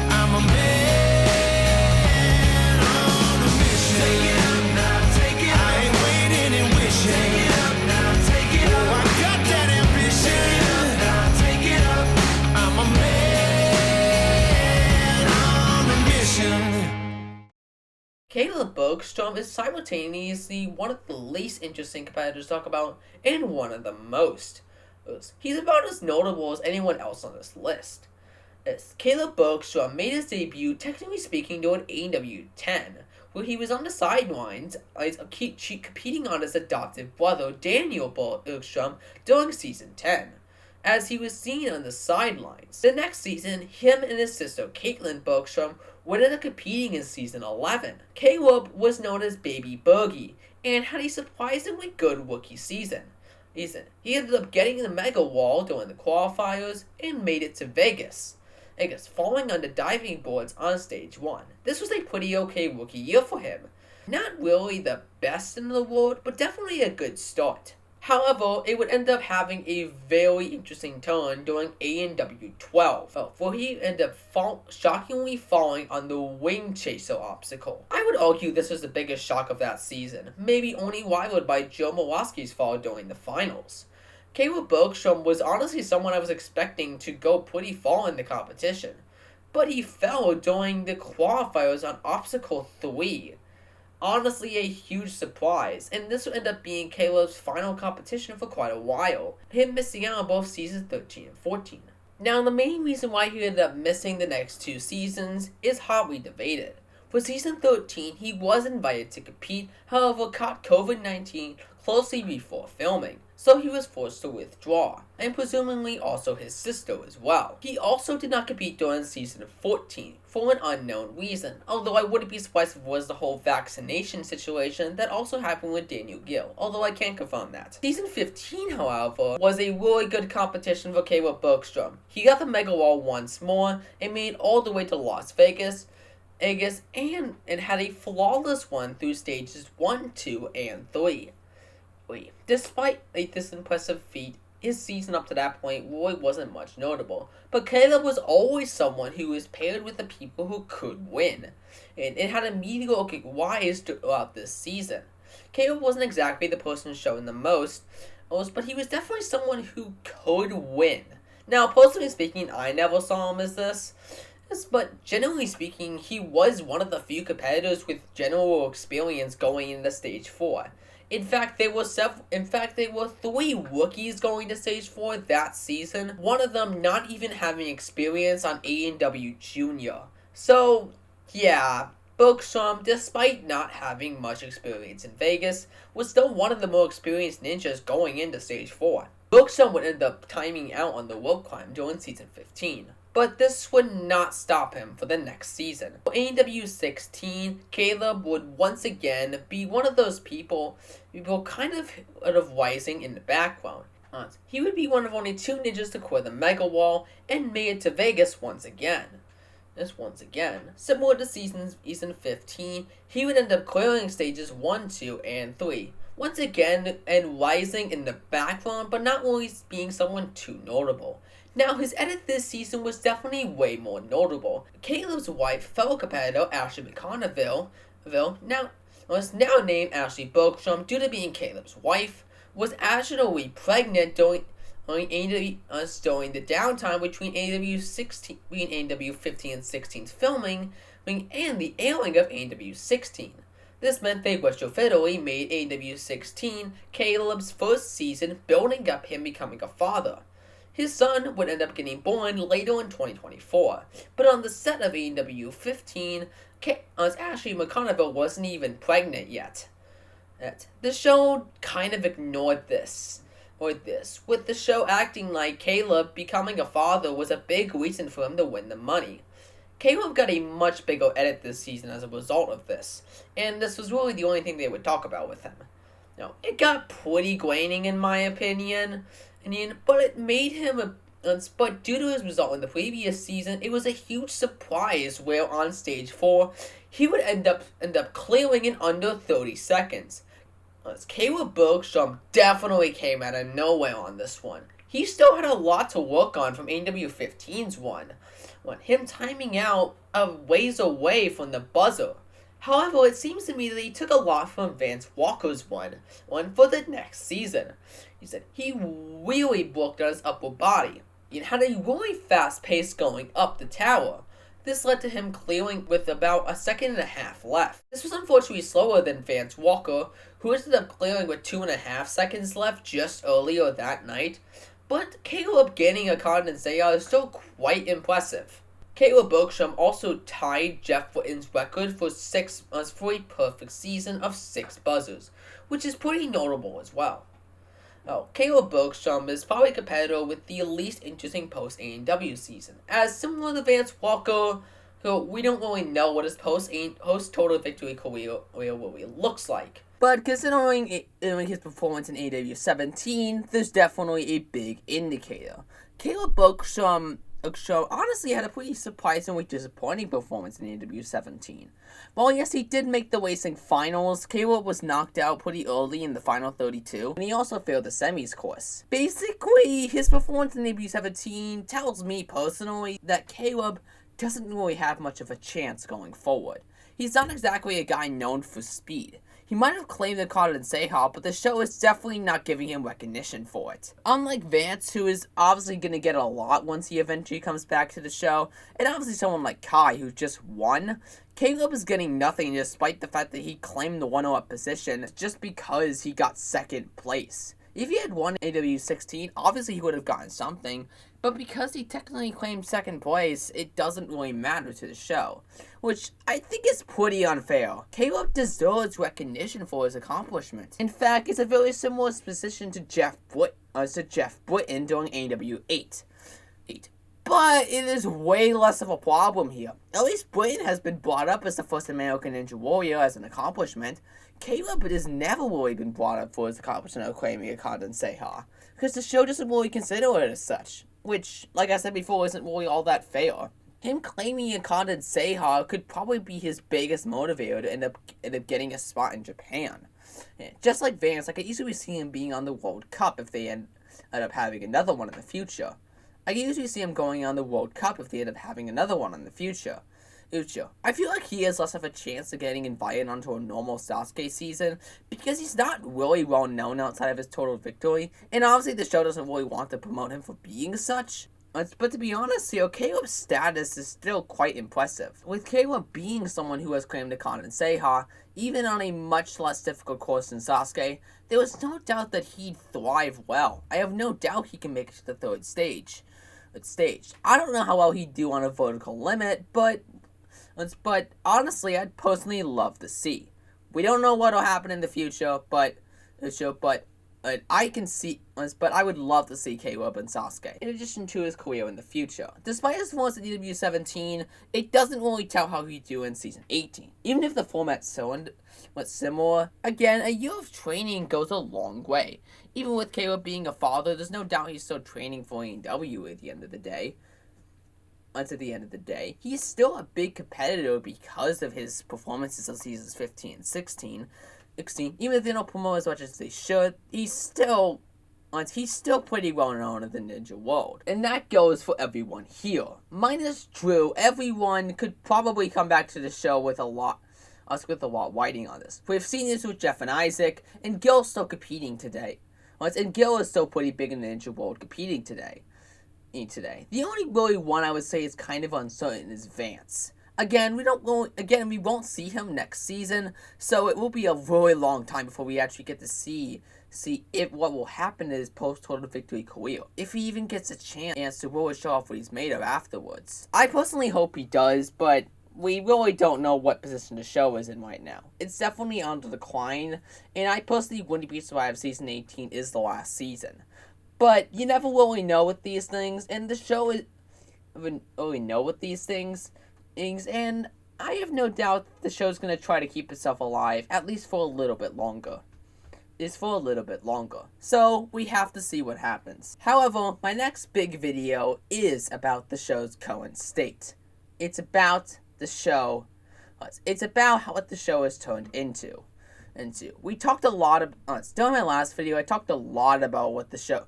I'm a man on a mission. Take it up now, take it up. I Caleb Bergstrom is simultaneously one of the least interesting competitors to talk about and one of the most. He's about as notable as anyone else on this list. Caleb Bergstrom made his debut, technically speaking, during AEW 10, where he was on the sidelines competing on his adoptive brother Daniel Bergstrom during season 10, as he was seen on the sidelines. The next season, him and his sister Caitlin Bergstrom would end up competing in season 11. Caleb was known as Baby Bergie and had a surprisingly good rookie season. He ended up getting the Mega Wall during the qualifiers and made it to Vegas, falling on the diving boards on stage 1. This was a pretty okay rookie year for him. Not really the best in the world, but definitely a good start. However, it would end up having a very interesting turn during AEW 12, where he ended up shockingly falling on the Wing Chaser obstacle. I would argue this was the biggest shock of that season, maybe only rivaled by Joe Mawaski's fall during the finals. Caleb Bergstrom was honestly someone I was expecting to go pretty far in the competition, but he fell during the qualifiers on obstacle 3. Honestly, a huge surprise, and this would end up being Caleb's final competition for quite a while, him missing out on both seasons 13 and 14. Now, the main reason why he ended up missing the next 2 seasons is hotly debated. For season 13, he was invited to compete, however caught COVID-19 closely before filming, so he was forced to withdraw, and presumably also his sister as well. He also did not compete during season 14, for an unknown reason, although I wouldn't be surprised if it was the whole vaccination situation that also happened with Daniel Gill, although I can't confirm that. Season 15, however, was a really good competition for Caleb Bergstrom. He got the Mega Wall once more, and made it all the way to Las Vegas, and had a flawless run through stages 1, 2, and 3. Despite this impressive feat, his season up to that point really wasn't much notable, but Caleb was always someone who was paired with the people who could win, and it had a mediocre rise throughout this season. Caleb wasn't exactly the person shown the most, but he was definitely someone who could win. Now, personally speaking, I never saw him as this, but generally speaking, he was one of the few competitors with general experience going into stage 4. In fact, there were 3 rookies going to stage 4 that season, one of them not even having experience on AEW Junior. So, yeah, Bergstrom, despite not having much experience in Vegas, was still one of the more experienced ninjas going into stage 4. Bergstrom would end up timing out on the rope climb during season 15. But this would not stop him for the next season. For AEW 16, Caleb would once again be one of those people kind of rising in the background. He would be one of only 2 ninjas to clear the Mega Wall and made it to Vegas once again. Similar to season 15, he would end up clearing stages 1, 2, and 3. Once again, and rising in the background, but not really being someone too notable. Now, his edit this season was definitely way more notable. Caleb's wife, fellow competitor Ashley McConneville, was now named Ashley Bergstrom due to being Caleb's wife, was accidentally pregnant during the downtime between AEW 15 and 16's filming and the airing of AEW 16. This meant they retrofittedly made AEW 16 Caleb's first season, building up him becoming a father. His son would end up getting born later in 2024, but on the set of AEW 15, Ashley McConneville wasn't even pregnant yet. The show kind of ignored this, with the show acting like Caleb becoming a father was a big reason for him to win the money. Caleb got a much bigger edit this season as a result of this, and this was really the only thing they would talk about with him. Now, it got pretty graining in my opinion, but it made him but due to his result in the previous season, it was a huge surprise where on stage 4, he would end up clearing in under 30 seconds. Caleb Bergstrom definitely came out of nowhere on this one. He still had a lot to work on from AEW 15's one, him timing out a ways away from the buzzer. However, it seems to me that he took a lot from Vance Walker's one for the next season. He said he really worked on his upper body. He had a really fast pace going up the tower. This led to him clearing with about a second and a half left. This was unfortunately slower than Vance Walker, who ended up clearing with 2.5 seconds left just earlier that night, but Caleb gaining a condensate is still quite impressive. Caleb Bergstrom also tied Geoff Britten's record for a perfect season of 6 buzzers, which is pretty notable as well. Caleb Bergstrom is probably a competitor with the least interesting post-A&W season, as similar to Vance Walker, we don't really know what his post-total victory career really looks like. But considering his performance in AW 17, there's definitely a big indicator. Caleb Bergstrom honestly had a pretty surprisingly disappointing performance in AW 17. While yes, he did make the racing finals, Caleb was knocked out pretty early in the final 32, and he also failed the semis course. Basically, his performance in AW 17 tells me personally that Caleb doesn't really have much of a chance going forward. He's not exactly a guy known for speed. He might have claimed the condensate, but the show is definitely not giving him recognition for it. Unlike Vance, who is obviously going to get a lot once he eventually comes back to the show, and obviously someone like Kai, who just won, Caleb is getting nothing despite the fact that he claimed the 1-0 position just because he got second place. If he had won AW 16, obviously he would have gotten something, but because he technically claimed second place, it doesn't really matter to the show, which I think is pretty unfair. Caleb deserves recognition for his accomplishment. In fact, it's a very similar position to Geoff Britten during AW 8. But it is way less of a problem here. At least Britten has been brought up as the first American Ninja Warrior as an accomplishment. Caleb has never really been brought up for his accomplishment of claiming a condensate, because the show doesn't really consider it as such, which, like I said before, isn't really all that fair. Him claiming a condensate could probably be his biggest motivator to end up getting a spot in Japan. Just like Vance, I could easily see him being on the World Cup if they end up having another one in the future. I can usually see him going on the World Cup if they end up having another one in the future. I feel like he has less of a chance of getting invited onto a normal Sasuke season because he's not really well known outside of his total victory, and obviously the show doesn't really want to promote him for being such. But to be honest here, Caleb's status is still quite impressive. With Caleb being someone who has claimed a condensate, even on a much less difficult course than Sasuke, there was no doubt that he'd thrive well. I have no doubt he can make it to the third stage. I don't know how well he'd do on a vertical limit, but honestly, I'd personally love to see. We don't know what'll happen in the future, but I would love to see Caleb and Sasuke, in addition to his career in the future. Despite his performance at DW 17, it doesn't really tell how he'd do in Season 18. Even if the format's similar, again, a year of training goes a long way. Even with Caleb being a father, there's no doubt he's still training for AEW at the end of the day. He's still a big competitor because of his performances of Seasons 15 and 16. Even if they don't promote as much as they should, he's still pretty well known in the ninja world. And that goes for everyone here. Minus Drew, everyone could probably come back to the show with a lot writing on this. We've seen this with Jeff and Isaac, and Gil's still competing today. And Gil is still pretty big in the ninja world competing today. The only really one I would say is kind of uncertain is Vance. Again, we won't see him next season, so it will be a really long time before we actually get to see what will happen in his post-total victory career. If he even gets a chance to really show off what he's made of afterwards. I personally hope he does, but we really don't know what position the show is in right now. It's definitely on the decline, and I personally wouldn't be surprised if Season 18 is the last season. But you never really know with these things, and the show doesn't really know with these things, and I have no doubt the show's going to try to keep itself alive, at least for a little bit longer. So, we have to see what happens. However, my next big video is about the show's current state. It's about the show. It's about what the show has turned into. We talked a lot during my last video, I talked a lot about what the show's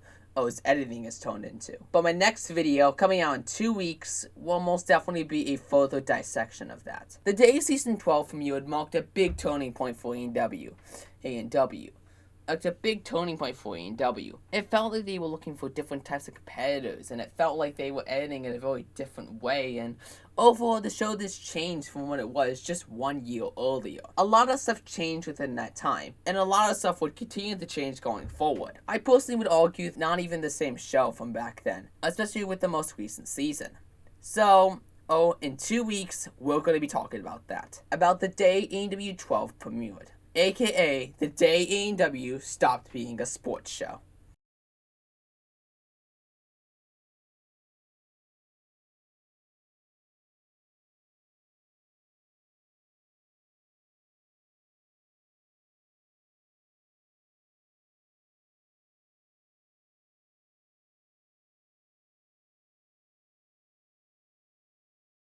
editing has turned into. But my next video, coming out in 2 weeks, will most definitely be a further dissection of that. The day Season 12 from you had marked a big turning point for AEW. It's a big turning point for AEW. It felt like they were looking for different types of competitors, and it felt like they were editing in a very different way, and overall the show has changed from what it was just 1 year earlier. A lot of stuff changed within that time, and a lot of stuff would continue to change going forward. I personally would argue not even the same show from back then, especially with the most recent season. So, in 2 weeks, we're going to be talking about that. About the day AEW 12 premiered. AKA, the day AEW stopped being a sports show.